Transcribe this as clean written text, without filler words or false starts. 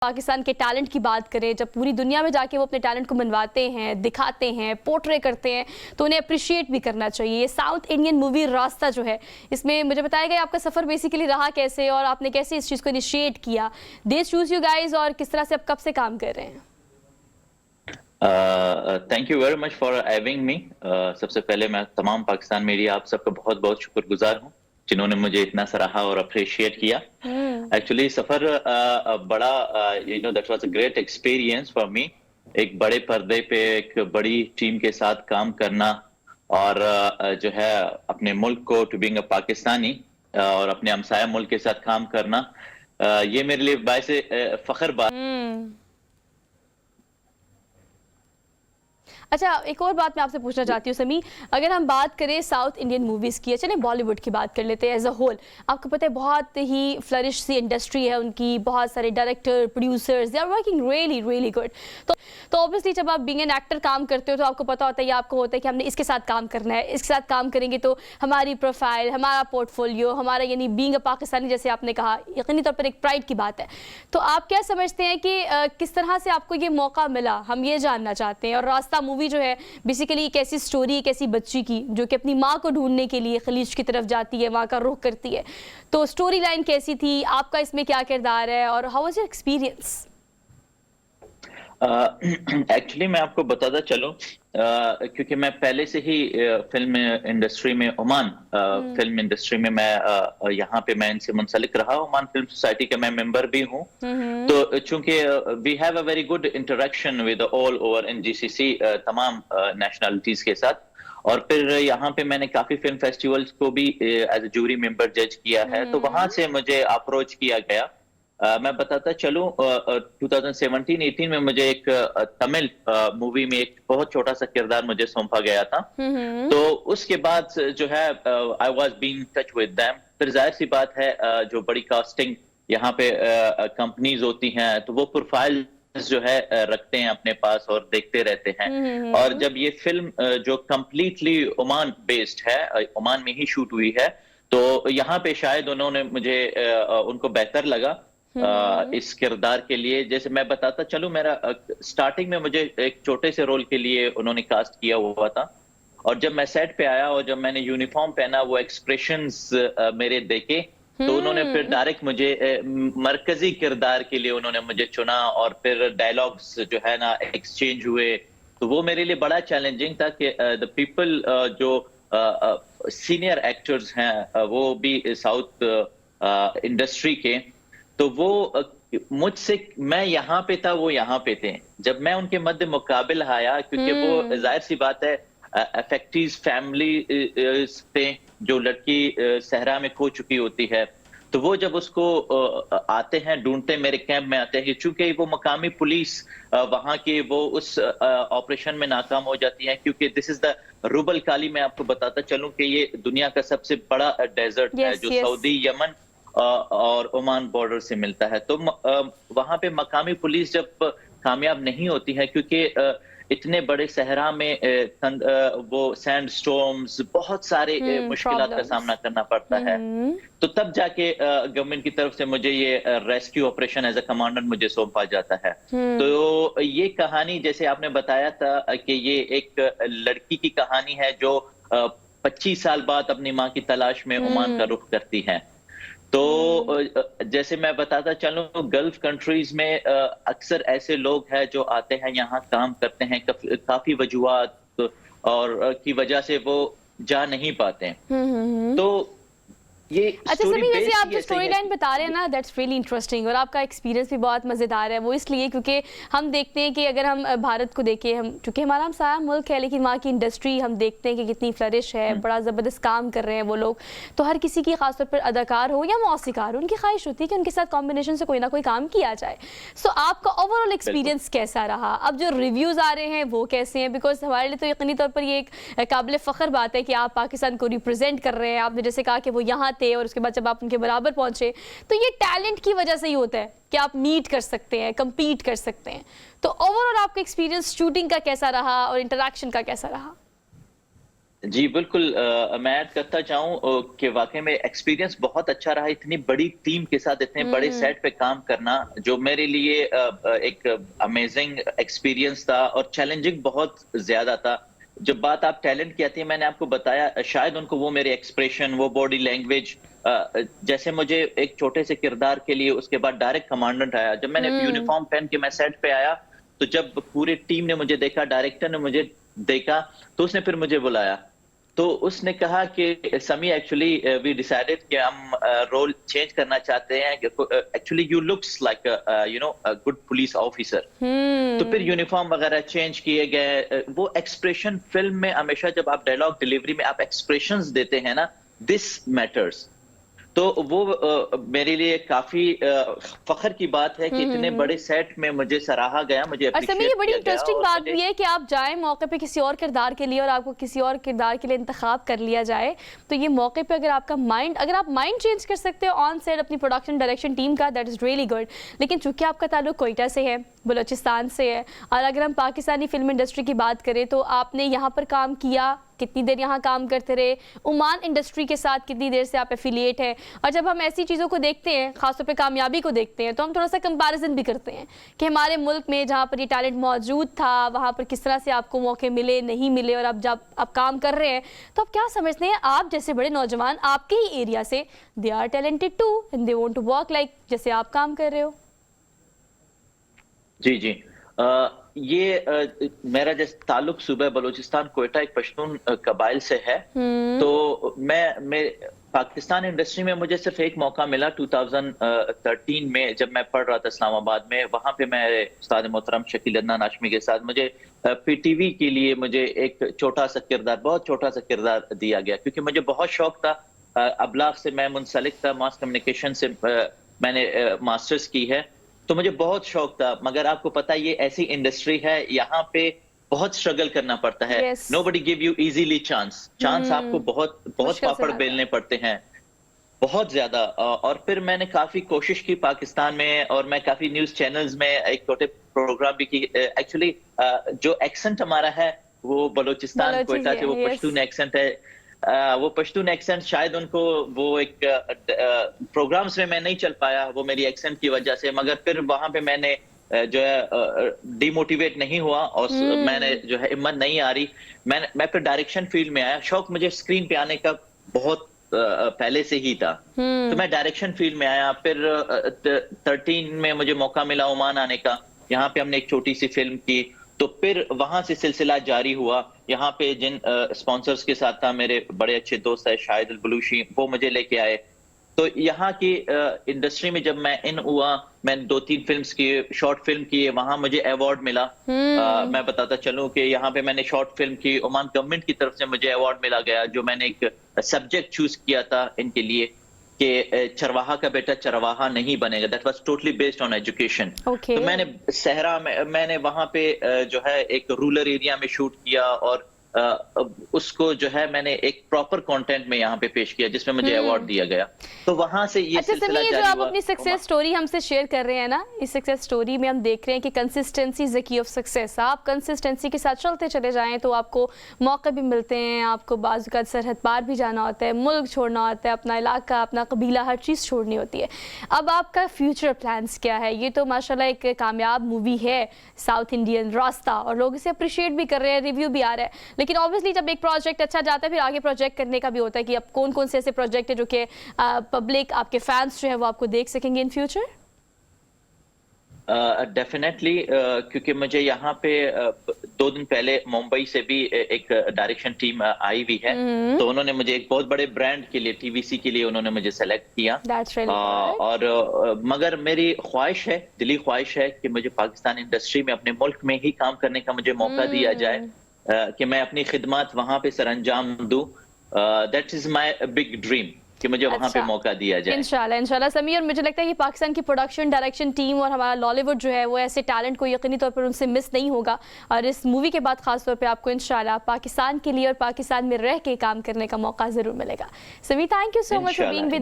पाकिस्तान के टैलेंट की बात करें, जब पूरी दुनिया में जाके वो अपने टैलेंट को मनवाते हैं, दिखाते हैं, पोर्ट्रे करते हैं, तो उन्हें अप्रिशिएट भी करना चाहिए। ये साउथ इंडियन मूवी रास्ता जो है, इसमें मुझे बताया गया आपका सफ़र बेसिकली रहा कैसे और आपने कैसे इस चीज़ को इनिशिएट किया, दे चूज यू गाइज, और किस तरह से आप कब से काम कर रहे हैं? Thank you very much for having me. सबसे पहले मैं तमाम पाकिस्तान मीडिया आप सबका बहुत बहुत शुक्रगुजार हूँ जिन्होंने मुझे इतना सराहा और अप्रिशिएट किया। एक्चुअली सफर बड़ा that was a great experience for me. एक बड़े पर्दे पे एक बड़ी टीम के साथ काम करना और जो है अपने मुल्क को टू बीइंग अ पाकिस्तानी और अपने हमसाया मुल्क के साथ काम करना, ये मेरे लिए बायस फख्र बात। अच्छा, एक और बात मैं आपसे पूछना चाहती हूँ समी, अगर हम बात करें साउथ इंडियन मूवीज़ की, चलिए बॉलीवुड की बात कर लेते हैं एज अ होल। आपको पता है बहुत ही फ्लरिश सी इंडस्ट्री है उनकी, बहुत सारे director, producers, they are working really really good. तो ऑब्वियसली जब आप बीइंग एन एक्टर काम करते हो तो आपको पता होता है, आपको होता है कि हमने इसके साथ काम करना है, इसके साथ काम करेंगे तो हमारी प्रोफाइल, हमारा पोर्टफोलियो, हमारा यानी बीइंग अ पाकिस्तानी, जैसे आपने कहा, यकीनी तौर पर एक प्राइड की बात है। तो आप क्या समझते हैं कि किस तरह से आपको ये मौका मिला, हम ये जानना चाहते हैं। और रास्ता मूवी जो है बेसिकली एक ऐसी स्टोरी, एक ऐसी बच्ची की जो कि अपनी माँ को ढूंढने के लिए खलीज की तरफ जाती है, वहाँ का रुख करती है। तो स्टोरी लाइन कैसी थी, आपका इसमें क्या किरदार है और how was your experience? Actually मैं आपको बताता चलूं, क्योंकि मैं पहले से ही फिल्म इंडस्ट्री में, ओमान फिल्म इंडस्ट्री में मैं यहाँ पे मैं इनसे मुंसलिक रहा। ओमान फिल्म सोसाइटी का मैं मेंबर भी हूँ। तो चूंकि we have a very good interaction with all over NGCC, तमाम नेशनलिटीज के साथ। और फिर यहाँ पे मैंने काफी फिल्म फेस्टिवल्स को भी एज ए जूरी मेंबर जज किया है। तो वहां से मुझे अप्रोच किया गया। मैं बताता चलूं, 2017-18 में मुझे एक तमिल मूवी में एक बहुत छोटा सा किरदार मुझे सौंपा गया था। तो उसके बाद जो है I was being touch with them. फिर जाहिर सी बात है, जो बड़ी कास्टिंग यहाँ पे कंपनीज होती हैं तो वो प्रोफाइल जो है रखते हैं अपने पास और देखते रहते हैं। और जब ये फिल्म जो कंप्लीटली ओमान बेस्ड है, ओमान में ही शूट हुई है, तो यहाँ पे शायद उन्होंने मुझे उनको बेहतर लगा इस किरदार के लिए। जैसे मैं बताता चलूं, मेरा स्टार्टिंग में मुझे एक छोटे से रोल के लिए उन्होंने कास्ट किया हुआ था। और जब मैं सेट पे आया और जब मैंने यूनिफॉर्म पहना, वो एक्सप्रेशंस मेरे देखे, तो उन्होंने फिर डायरेक्ट मुझे मरकजी किरदार के लिए उन्होंने मुझे चुना। और फिर डायलॉग्स जो है ना एक्सचेंज हुए। तो वो मेरे लिए बड़ा चैलेंजिंग था कि द पीपल जो सीनियर एक्टर्स हैं वो भी साउथ इंडस्ट्री के, तो वो मुझसे, मैं यहाँ पे था, वो यहाँ पे थे। जब मैं उनके मध्य मुकाबिल आया, क्योंकि वो जाहिर सी बात है अफेक्टीज फैमिली पे जो लड़की सहरा में खो चुकी होती है, तो वो जब उसको आते हैं, ढूंढते मेरे कैंप में आते हैं, चूंकि वो मकामी पुलिस वहां की वो उस ऑपरेशन में नाकाम हो जाती है। क्योंकि दिस इज द रुबल काली, मैं आपको बताता चलूं कि ये दुनिया का सबसे बड़ा डेजर्ट है जो सऊदी, यमन और ओमान बॉर्डर से मिलता है। तो वहां पे मकामी पुलिस जब कामयाब नहीं होती है, क्योंकि इतने बड़े सहरा में वो सैंड स्टॉर्म्स, बहुत सारे मुश्किलात का सामना करना पड़ता है। तो तब जाके गवर्नमेंट की तरफ से मुझे ये rescue operation as a commander मुझे सौंपा जाता है। तो ये कहानी, जैसे आपने बताया था कि ये एक लड़की की कहानी है जो 25 साल बाद अपनी माँ की तलाश में ओमान का रुख करती है। तो जैसे मैं बताता चलूं, गल्फ कंट्रीज में अक्सर ऐसे लोग हैं जो आते हैं, यहाँ काम करते हैं, काफी वजूहात और की वजह से वो जा नहीं पाते। तो ये अच्छा सभी, जैसे आप जो स्टोरी लाइन बता रहे हैं ना, दैट्स रियली इंटरेस्टिंग, और आपका एक्सपीरियंस भी बहुत मज़ेदार है। वो इसलिए क्योंकि हम देखते हैं कि अगर हम भारत को देखें, हम चूँकि हमारा हमसाया मुल्क है, लेकिन वहाँ की इंडस्ट्री हम देखते हैं कि कितनी फ्लरिश है, बड़ा ज़बरदस्त काम कर रहे हैं वो लोग। तो हर किसी की खासतौर पर अदाकार हो या मौसीकार हो, उनकी ख्वाहिश होती है कि उनके साथ कॉम्बिनेशन से कोई ना कोई काम किया जाए। सो आपका ओवरऑल एक्सपीरियंस कैसा रहा? अब जो रिव्यूज़ आ रहे हैं वो कैसे हैं? बिकॉज हमारे लिए तो यकीनी तौर पर ये एक काबिल फ़ख्र बात है कि आप पाकिस्तान को रिप्रेजेंट कर रहे हैं। आपने जैसे कहा कि वो यहाँ थे और उसके बाद जब आप उनके बराबर पहुंचे, तो ये टैलेंट की वजह से ही होता है कि आप मीट कर सकते हैं, compete कर सकते हैं। तो ओवरऑल आपका एक्सपीरियंस शूटिंग का कैसा रहा और इंटरेक्शन का कैसा रहा? जी, बिल्कुल मैं ऐड करता चाहूँ कि वाक़ई में एक्सपीरियंस बहुत अच्छा रहा, इतनी बड़ी टीम के साथ इतने बड़े हुँ, सेट पे काम करना, जो मेरे लिए एक अमेज़िंग एक्सपीरियंस था और चैलेंजिंग बहुत ज़्यादा था। जब बात आप टैलेंट की आती है, मैंने आपको बताया शायद उनको वो मेरे एक्सप्रेशन, वो बॉडी लैंग्वेज जैसे मुझे एक छोटे से किरदार के लिए उसके बाद डायरेक्ट कमांडेंट आया। जब मैंने हुँ। यूनिफ़ॉर्म पहन के मैं सेट पे आया, तो जब पूरी टीम ने मुझे देखा, डायरेक्टर ने मुझे देखा, तो उसने फिर मुझे बुलाया। तो उसने कहा कि समी एक्चुअली वी डिसाइडेड कि हम रोल चेंज करना चाहते हैं actually you looks like you know a good police officer. तो फिर हुँ। यूनिफॉर्म वगैरह चेंज किए गए वो एक्सप्रेशन फिल्म में हमेशा जब आप डायलॉग डिलीवरी में आप एक्सप्रेशंस देते हैं ना, दिस मैटर्स। तो वो मेरे लिए काफ़ी फ़ख्र की बात है हुँ, कि हुँ, इतने हुँ। बड़े सेट में मुझे सराहा गया, मुझे और समय ये एप्रिशिएट बड़ी किया गया इंटरेस्टिंग और बात मुझे भी है कि आप जाएँ मौके पे किसी और किरदार के लिए और आपको किसी और किरदार के लिए इंतखाब कर लिया जाए, तो ये मौके पे अगर आप माइंड चेंज कर सकते हो ऑन सेट अपनी प्रोडक्शन डायरेक्शन टीम का, दैट इज़ रियली गुड। लेकिन चूँकि आपका ताल्लुक क्वेटा से है, बलूचिस्तान से है, और अगर हम पाकिस्तानी फ़िल्म इंडस्ट्री की बात करें तो आपने यहाँ पर काम किया, कितनी देर यहाँ काम करते रहे, ओमान इंडस्ट्री के साथ कितनी देर से आप एफिलिएट हैं, और जब हम ऐसी चीज़ों को देखते हैं, ख़ासतौर पे कामयाबी को देखते हैं, तो हम थोड़ा-सा कंपैरिज़न भी करते हैं कि हमारे मुल्क में जहाँ पर ये टैलेंट मौजूद था, वहाँ पर किस तरह से आपको मौके मिले, नहीं मिले, और अब जब आप काम कर रहे हैं, तो आप क्या समझते हैं, आप जैसे बड़े नौजवान आपके ही एरिया से, they are talented too and they want to work like जैसे आप काम कर रहे हो? जी, जी। ये मेरा जैसे ताल्लुक सूबे बलूचिस्तान क्वेटा एक पश्तून कबाइल से है। हुँ, तो मैं पाकिस्तान इंडस्ट्री में मुझे सिर्फ़ एक मौका मिला 2013 में जब मैं पढ़ रहा था इस्लामाबाद में। वहाँ पे मैं उस्ताद मोहतरम शकील अदनान हाशमी के साथ मुझे पीटीवी के लिए मुझे एक छोटा-सा किरदार, बहुत छोटा-सा किरदार दिया गया क्योंकि मुझे बहुत शौक था। अबलाग से मैं मुंसलिक था, मास कम्युनिकेशन से मैंने मास्टर्स की है। तो मुझे बहुत शौक था, मगर आपको पता है ये ऐसी इंडस्ट्री है, यहाँ पे बहुत स्ट्रगल करना पड़ता है। Yes. Nobody give you easily chance. Chance आपको हुँ, बहुत बहुत मुश्किल से पापड़ आता है। बेलने पड़ते हैं, बहुत ज़्यादा और फिर मैंने काफ़ी कोशिश की पाकिस्तान में और मैं काफ़ी न्यूज़ चैनल्स में एक छोटे प्रोग्राम भी की एक्चुअली जो एक्सेंट हमारा है, वो बलूचिस्तान, बलोची क्वेटा है, से वो यस। पश्तून एक्सेंट है। वो पश्तून एक्सेंट शायद उनको वो एक प्रोग्राम्स में मैं नहीं चल पाया, वो मेरी एक्सेंट की वजह से, मगर फिर वहाँ पे मैंने जो है डिमोटिवेट नहीं हुआ और मैंने हुँ, जो है हिम्मत नहीं हारी। मैं फिर डायरेक्शन फील्ड में आया। शौक मुझे स्क्रीन पे आने का बहुत पहले से ही था। तो हुँ। मैं डायरेक्शन फील्ड में आया। फिर 13 में मुझे मौका मिला ओमान आने का। यहाँ पे हमने एक छोटी-सी फ़िल्म की। तो फिर वहाँ से सिलसिला जारी हुआ। यहाँ पे जिन स्पॉन्सर्स के साथ था, मेरे बड़े अच्छे दोस्त हैं शाहिद अल बलूची, वो मुझे लेके आए। तो यहाँ की इंडस्ट्री में जब मैं इन हुआ, मैंने 2-3 फ़िल्म्स किए, शॉर्ट फ़िल्म किए, वहाँ मुझे अवार्ड मिला। हुँ। मैं बताता चलूँ कि यहाँ पे मैंने शॉर्ट फ़िल्म की, ओमान गवर्नमेंट की तरफ से मुझे अवार्ड मिला गया, जो मैंने एक सब्जेक्ट चूज़ किया था इनके लिए कि चरवाहा का बेटा चरवाहा नहीं बनेगा। That was totally based on education. Okay. तो मैंने सहरा में मैंने वहाँ पे जो है एक रूरल एरिया में शूट किया और अब उसको जो है मैंने एक प्रॉपर कंटेंट में यहाँ पे पेश किया जिसमें मुझे अवार्ड हुँ। दिया गया। तो वहाँ से ये अच्छा समी, सिलसिला ये जो जारी आप हुआ। अपनी सक्सेस स्टोरी हमसे शेयर कर रहे हैं ना, इस सक्सेस स्टोरी में हम देख रहे हैं कि consistency is the key of success. आप कंसिस्टेंसी के साथ चलते चले जाएं तो आपको मौके भी मिलते हैं, आपको बाज़ औक़ात सरहद पार भी जाना होता है, मुल्क छोड़ना होता है, अपना इलाका, अपना कबीला, हर चीज़ छोड़नी होती है। अब आपका फ्यूचर प्लान्स क्या है? ये तो माशाल्लाह एक कामयाब मूवी है साउथ इंडियन रास्ता, और लोग इसे अप्रिशिएट भी कर रहे हैं, रिव्यू भी आ रहा है। लेकिन ऑब्वियसली जब एक प्रोजेक्ट अच्छा जाता है, फिर आगे प्रोजेक्ट करने का भी होता है कि अब कौन-कौन से ऐसे प्रोजेक्ट है जो कि पब्लिक, आपके फैंस जो है वो आपको देख सकेंगे इन फ्यूचर? डेफिनेटली क्योंकि मुझे यहाँ पे 2 दिन पहले मुंबई से भी एक डायरेक्शन टीम आई हुई है। हुँ, तो उन्होंने मुझे एक बहुत बड़े ब्रांड के लिए टीवीसी के लिए उन्होंने मुझे सेलेक्ट किया। That's really good. और मगर मेरी ख्वाहिश है, दिली ख्वाहिश है कि मुझे पाकिस्तान इंडस्ट्री में अपने मुल्क में ही काम करने का मुझे मौका दिया जाए हुँ। कि मैं अपनी खिदमत वहाँ पे सरअंजाम दूँ। That is my big dream कि मुझे वहाँ पे अच्छा। मौका दिया जाए। इंशाल्लाह, इंशाल्लाह समी, और मुझे लगता है कि पाकिस्तान की प्रोडक्शन, डायरेक्शन टीम और हमारा लॉलीवुड जो है वो ऐसे टैलेंट को यकीनी तौर पर उनसे मिस नहीं होगा, और इस मूवी के बाद खास तौर पे आपको इंशाल्लाह पाकिस्तान के लिए और पाकिस्तान में रह के काम करने का मौका ज़रूर मिलेगा। समी, thank you so much for being इंशाल्लाह। विद